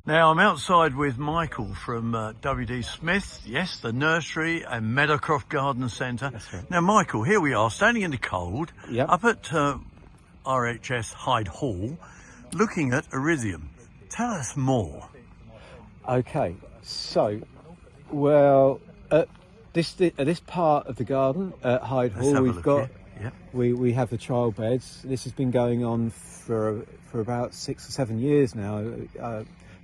Now I'm outside with Michael from WD Smith, yes, the nursery and Meadow Garden Centre. That's right. Now Michael, here we are standing in the cold, Yep. up at RHS Hyde Hall, looking at erysimum. Tell us more. Okay, so, well, at this part of the garden at Hyde Hall, we've got we have the trial beds. This has been going on for about 6 or 7 years now.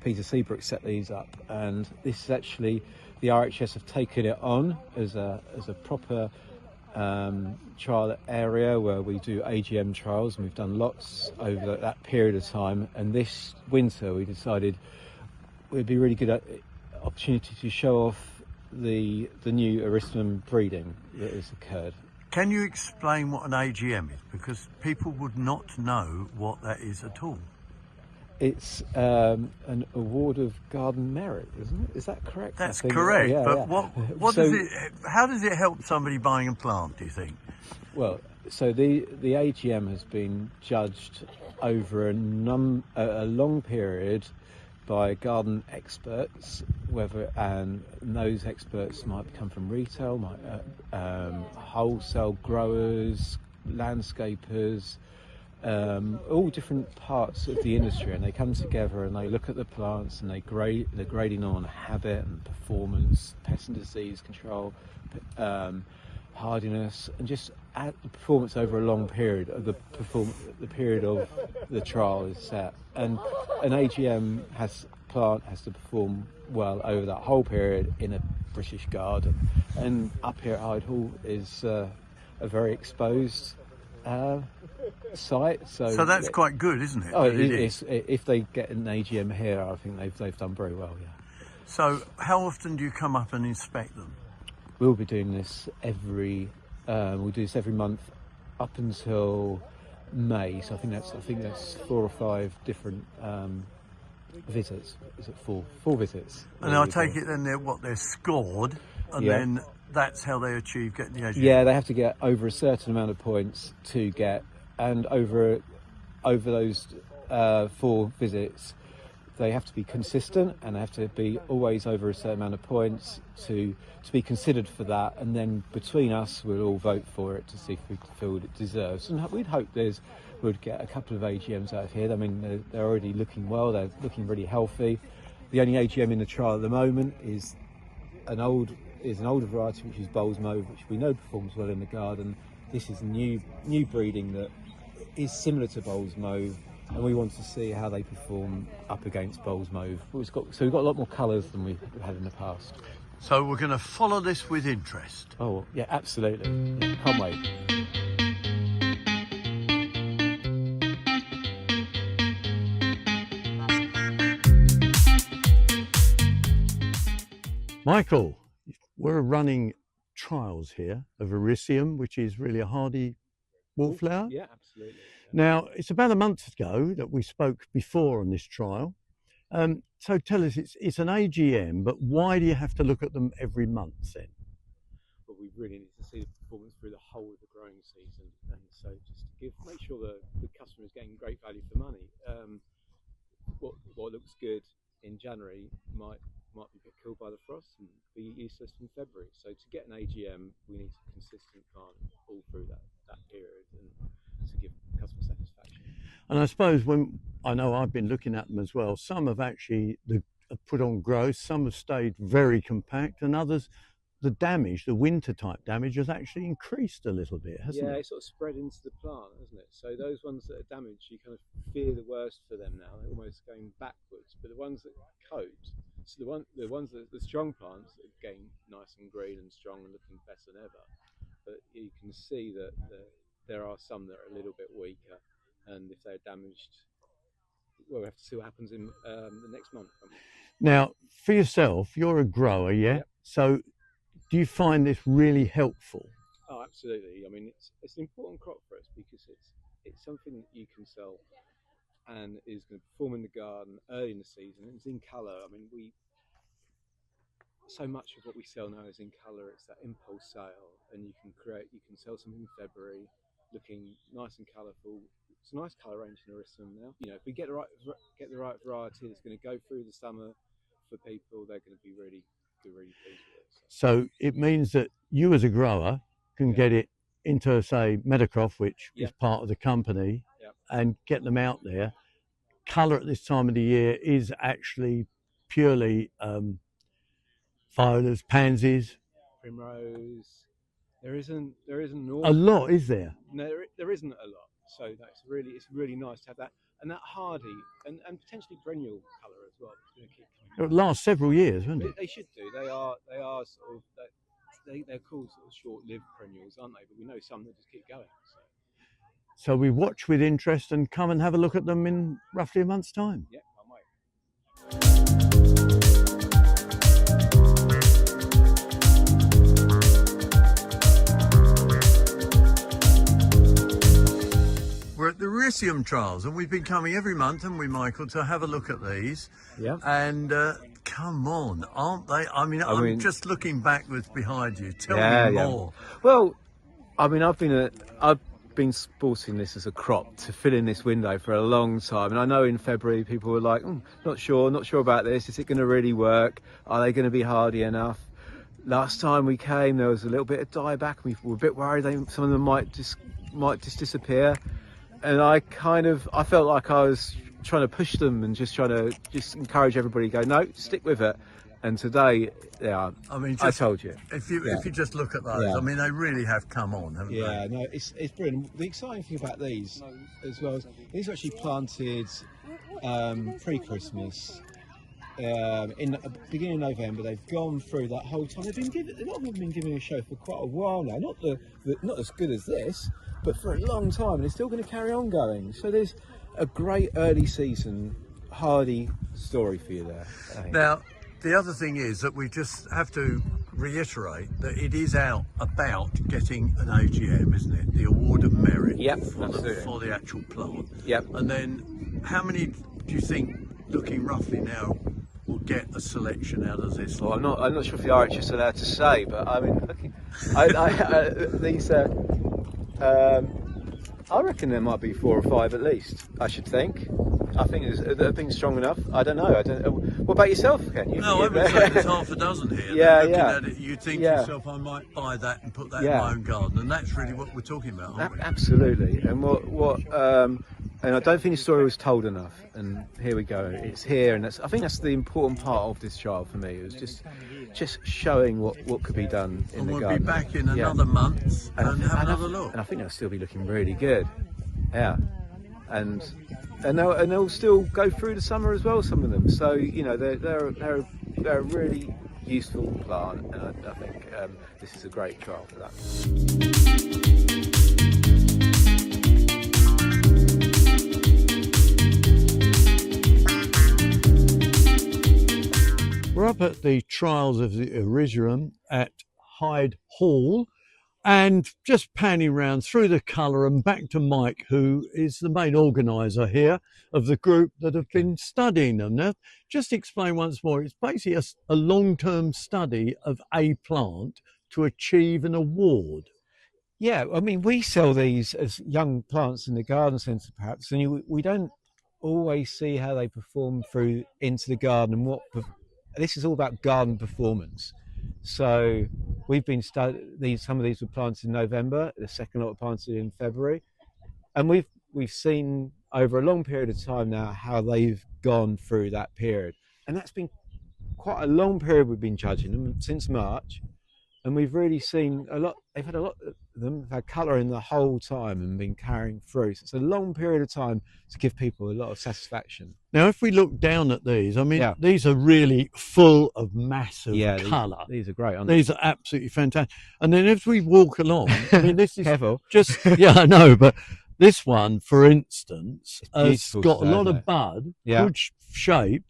Peter Seabrook set these up, and this is actually the RHS have taken it on as a proper trial area where we do AGM trials, and we've done lots over that period of time. And this winter we decided it would be a really good opportunity to show off the new erysimum breeding that has occurred. Can you explain what an AGM is? Because people would not know what that is at all. It's an award of garden merit, isn't it? Is that correct? That's correct. Yeah, but yeah. what So, does it? How does it help somebody buying a plant? Do you think? well, so the AGM has been judged over a long period by garden experts, and those experts might come from retail, wholesale growers, landscapers, all different parts of the industry, and they come together and they look at the plants and they're grading on habit and performance, pest and disease control, hardiness, and just at the performance over a long period of the period of the trial is set. And an AGM plant has to perform well over that whole period in a British garden. And up here at Hyde Hall is a very exposed site. So that's quite good, isn't it? Oh, it is. If they get an AGM here, I think they've done very well. Yeah. So how often do you come up and inspect them? We'll be doing this we'll do this every month up until May. So I think that's 4 or 5 different visits. Is it 4 visits? And I take it then they're scored, and then that's how they achieve getting the AGM. Yeah, they have to get over a certain amount of points to get, and over those 4 visits, they have to be consistent, and they have to be always over a certain amount of points to be considered for that. And then between us, we'll all vote for it to see if we feel it deserves. And we'd hope we'd get a couple of AGMs out of here. I mean, they're already looking well. They're looking really healthy. The only AGM in the trial at the moment is an older variety, which is Bowles Mauve, which we know performs well in the garden. This is new breeding that is similar to Bowles Mauve, and we want to see how they perform up against Bowles Mauve. We've got a lot more colours than we've had in the past. So we're going to follow this with interest. Oh yeah, absolutely. Yeah, can't wait. Michael, we're running trials here of erysimum, which is really a hardy wallflower. Yeah, absolutely. Now, it's about a month ago that we spoke before on this trial. So tell us, it's an AGM, but why do you have to look at them every month then? Well, we really need to see the performance through the whole of the growing season, and so just to make sure the customer is getting great value for money. What looks good in January might be killed by the frost and be useless in February. So to get an AGM, we need a consistent plant all through that period, and to give customer satisfaction. And I suppose I know I've been looking at them as well, some have actually put on growth, some have stayed very compact, and others, the winter type damage has actually increased a little bit, hasn't it? Yeah, it sort of spread into the plant, hasn't it? So those ones that are damaged, you kind of fear the worst for them now. They're almost going backwards. But the ones that coat, so the strong plants are getting nice and green and strong and looking better than ever. But you can see that there are some that are a little bit weaker, and if they're damaged, well, we have to see what happens in the next month. Now, for yourself, you're a grower, yeah? Yep. So do you find this really helpful? Oh, absolutely. I mean, it's an important crop for us because it's something that you can sell and is going to perform in the garden early in the season. It's in colour. I mean, so much of what we sell now is in colour. It's that impulse sale, and you can sell something in February looking nice and colourful, It's a nice colour range in erysimum now. You know, if we get the right variety that's going to go through the summer for people, they're going to be really pleased with it. So it means that you as a grower can get it into, say, Meadow, which is part of the company, and get them out there. Colour at this time of the year is actually purely violas, pansies, primrose. There isn't a lot, is there? No, there isn't a lot. So it's really nice to have that, and that hardy and potentially perennial colour as well. It's going to keep coming. It'll last several years, won't it? They should do. They are sort of they're called sort of short-lived perennials, aren't they? But we know some that just keep going. So we watch with interest and come and have a look at them in roughly a month's time. Yeah, can't wait. We're at the Erysimum trials, and we've been coming every month, haven't we, Michael, to have a look at these. Yeah. And come on, aren't they? I mean, I'm just looking backwards behind you. Tell me more. Well, I mean, I've been sporting this as a crop to fill in this window for a long time, and I know in February people were like, not sure about this. Is it going to really work? Are they going to be hardy enough? Last time we came, there was a little bit of dieback. We were a bit worried some of them might just disappear. And I felt like I was trying to push them and just trying to encourage everybody to go, no, stick with it. And today, I mean, I told you. If you just look at those, I mean, they really have come on, haven't they? Yeah, no, it's brilliant. The exciting thing about these as well is these are actually planted pre-Christmas. In the beginning of November, they've gone through that whole time. A lot of them have been giving a show for quite a while now. Not as good as this, but for a long time, and it's still going to carry on going. So there's a great early season hardy story for you there. Now, the other thing is that we just have to reiterate that it is about getting an AGM, isn't it? The Award of Merit for the actual plant. Yep. And then how many do you think, looking roughly now, will get a selection out of this? Well, I'm not sure if the RHS are allowed to say, but I mean, these I reckon there might be 4 or 5 at least. I should think. I think they've been strong enough. I don't know. What about yourself, Ken? No, I would say there's half a dozen here. Looking at it, you think to yourself, I might buy that and put that in my own garden, and that's really what we're talking about, aren't we? Absolutely. And and I don't think the story was told enough. And here we go. It's here, and I think that's the important part of this trial for me. It was just showing what could be done in the garden. We'll be back in another month and have another look. And I think they'll still be looking really good. Yeah. And they'll still go through the summer as well, some of them. So you know they're a really useful plant, and I think this is a great trial for that. We're up at the trials of the erysimum at Hyde Hall, and just panning round through the colour and back to Mike, who is the main organiser here of the group that have been studying them. Now, just explain once more, it's basically a long-term study of a plant to achieve an award. Yeah, I mean, we sell these as young plants in the garden centre perhaps, and we don't always see how they perform through into the garden, and this is all about garden performance. So we've been studying some of these were planted in November, the second lot were planted in February, and we've seen over a long period of time now how they've gone through that period, and that's been quite a long period. We've been judging them since March, and we've really seen a lot. They've had a lot of them have had colour in the whole time and been carrying through. So it's a long period of time to give people a lot of satisfaction. Now, if we look down at these, I mean, these are really full of massive colour. These are great, aren't they? These are absolutely fantastic. And then as we walk along, I mean, this is careful. Just, I know, but this one, for instance, has got a lot of bud, good shape,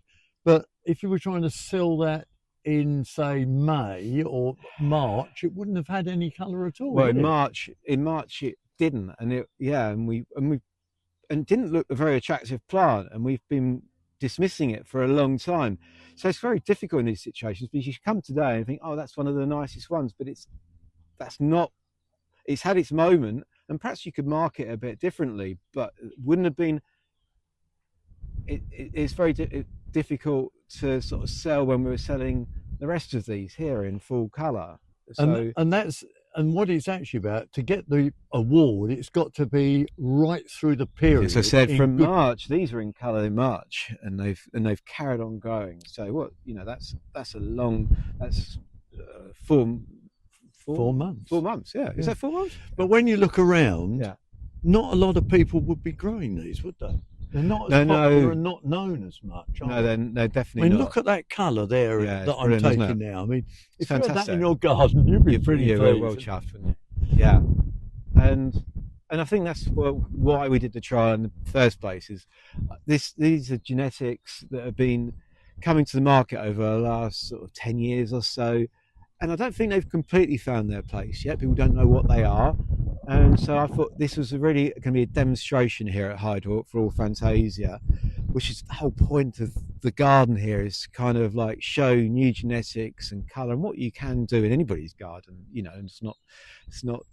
but if you were trying to sell that in, say, May or March, it wouldn't have had any colour at all. Well, in March it didn't, and it didn't look a very attractive plant, and we've been dismissing it for a long time. So it's very difficult in these situations because you come today and think, oh, that's one of the nicest ones, but it's had its moment, and perhaps you could market it a bit differently, but it wouldn't have been. It's very difficult to sort of sell when we were selling the rest of these here in full colour. So and what it's actually about, to get the award, it's got to be right through the period. as I said, from March, these were in colour in March, and they've carried on growing. So what, that's a long, that's 4 months. 4 months, yeah. Is that 4 months? But when you look around, not a lot of people would be growing these, would they? They're not as popular and not known as much. They're definitely not. Look at that colour there that I'm taking now. I mean, if you had that in your garden, you'd be pretty well chuffed, wouldn't you? Yeah. And I think that's why we did the trial in the first place. Is these are genetics that have been coming to the market over the last sort of 10 years or so, and I don't think they've completely found their place yet. People don't know what they are. And so I thought this was really going to be a demonstration here at Hyde Hall for Floral Fantasia, which is the whole point of the garden here, is to kind of like show new genetics and colour and what you can do in anybody's garden. And it's not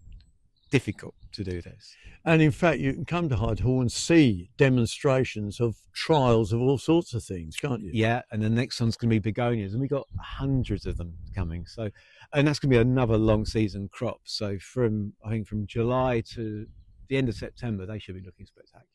difficult to do this. And in fact, you can come to Hyde Hall and see demonstrations of trials of all sorts of things, can't you? Yeah, and the next one's going to be begonias, and we've got hundreds of them coming. So, and that's going to be another long season crop. So I think from July to the end of September, they should be looking spectacular.